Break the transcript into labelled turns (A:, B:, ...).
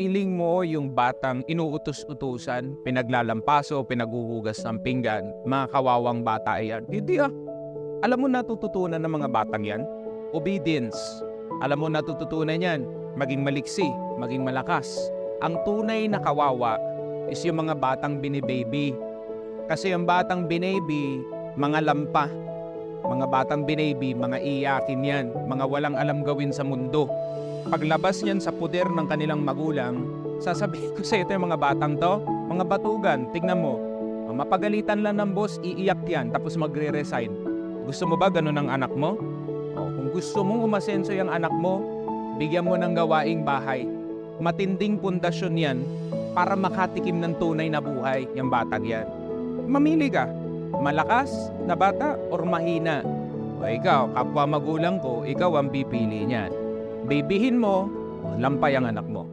A: Piling mo yung batang inuutos-utusan, pinaglalampaso, pinaghuhugas ng pinggan, mga kawawang bata yan. Hindi. Alam mo natututunan ng mga batang yan? Obedience. Alam mo natututunan yan? Maging maliksi, maging malakas. Ang tunay na kawawa is yung mga batang binibaby. Kasi yung batang binaby, mga lampa. Mga batang binaby, mga iyakin yan. Mga walang alam gawin sa mundo. Paglabas niyan sa puder ng kanilang magulang, sasabihin ko sa ito yung mga batang to, mga batugan, tignan mo. Mapagalitan lang ng boss, iiyak yan, tapos magre-resign. Gusto mo ba ganun ang anak mo? Kung gusto mong umasenso yung anak mo, bigyan mo ng gawaing bahay. Matinding pundasyon yan para makatikim ng tunay na buhay yung batang yan. Mamili ka, malakas na bata or mahina. O ikaw, kapwa magulang ko, ikaw ang pipili niyan. Babyhin mo, lampay ang anak mo.